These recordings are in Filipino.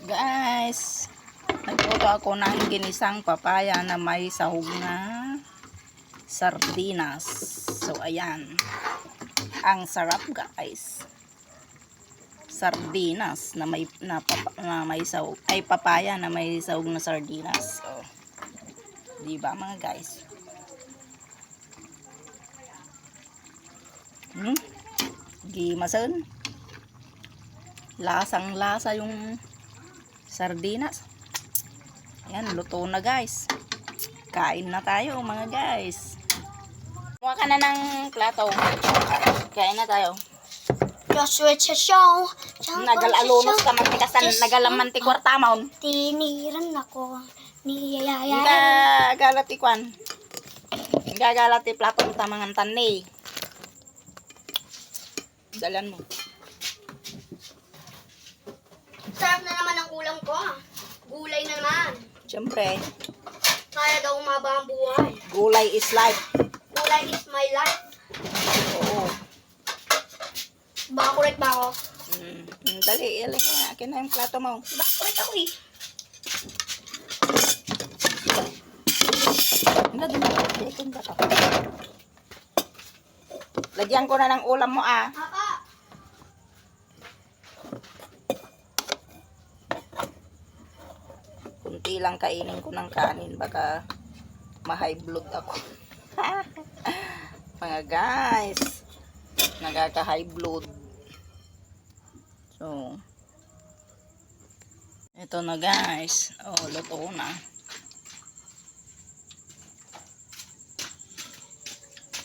Guys, nagluto ako ng ginisang papaya na may sahog na sardinas. So ayan, ang sarap guys. Sardinas na may sahog, ay papaya na may sahog na sardinas. So, di ba mga guys? Gimasan. Lasang-lasa yung sardinas. Ayan, luto na guys. Kain na tayo mga guys. Kuha ka na ng plato. Kain na tayo. Joshua Show. Nagalalunos ka man tikasan, nagalamanti kwartamon. Tiniran ako. Niyayaya. Gagalati kwan. Gagalati plato tamangan tani. Dalan mo. Sarap na naman ang ulam ko. Gulay na naman. Siyempre, Kaya daw umaba ang buhay. gulay is life. Gulay is my life. Oo. Baka correct ba ako? Dali, ilagay na. Akin na yung plato mo. Baka correct ako eh. Hindi, dumagay ka to. Lagyan ko na ng ulam mo ah. Papa. Kunti lang kainin ko ng kanin. Baka ma-high blood ako. Mga guys, nagaka-high blood. So, ito na guys. Oh, luto na.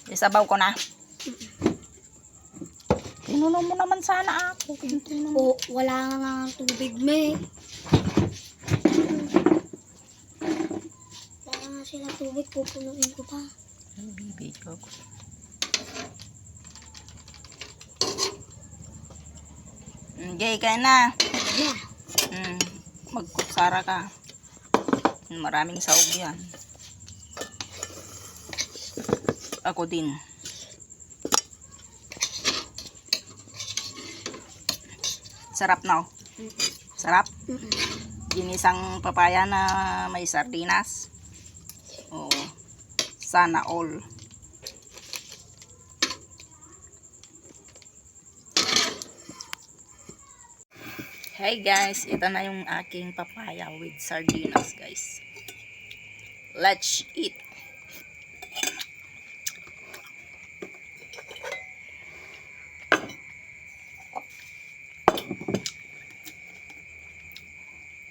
Isabaw ko na. Pinuno mo naman sana ako. Oh, wala nga nga tubig, me. Wala nga sila tubig. Pupunuin ko pa. Bibidyo ko. Okay, kaya na. Yeah. Magkutsara ka. Maraming sahog yan. Ako din. Sarap na. Sarap. Ginisang papaya na may sardinas. Oh, sana all. Hey guys, ito na yung aking papaya with sardinas guys. Let's eat.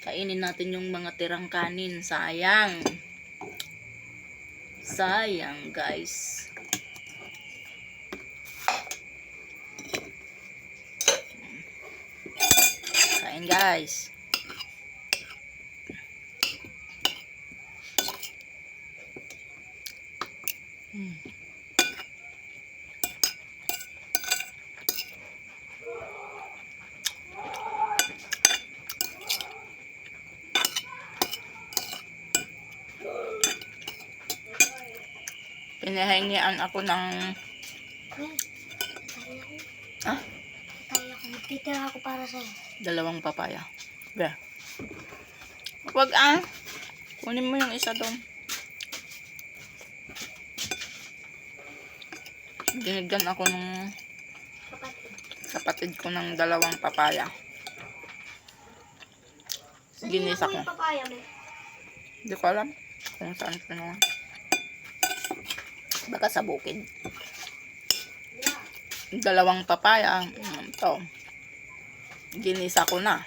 Kainin natin yung mga tirang kanin. Sayang. Sayang guys. Kain guys. Pinahingian ako ng Kaya ko. Magtitira ako para sa'yo. 2 papaya. Be. Wag ah. Kunin mo yung isa doon. Dinigyan ako ng kapatid ko ng 2 papaya. Ginisa ko. Papaya, me. Hindi ko alam kung saan ko naman. Baka sa bukid. 2 papaya. Ito. Ginisa ko na.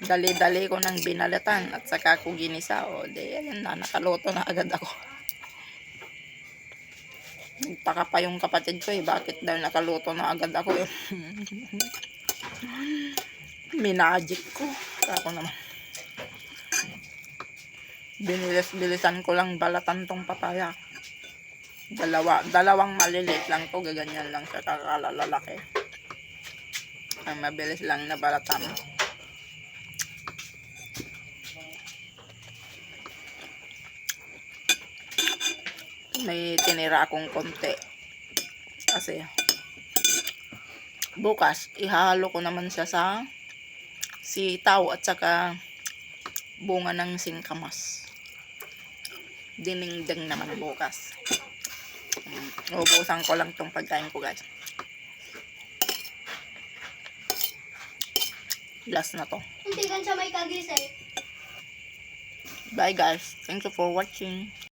Dali-dali ko nang binalatan at saka ko ginisa. O, di, ayan na. Nakaluto na agad ako. Nagtaka pa yung kapatid ko eh. Bakit daw nakaluto na agad ako eh. Minagic ko. Ako naman. Bilisan ko lang balatan tong papaya. 2 maliliit lang to, gaganyan lang siya, kakalalaki. Ang mabilis lang na balatan. May tinira akong konti. Kasi bukas ihahalo ko naman siya sa sitaw at saka bunga ng singkamas. Dinengdeng naman bukas. Ubusan ko lang tong pagkain ko, guys. Last na to. Hindi ka siya may kagisay. Bye, guys. Thank you for watching.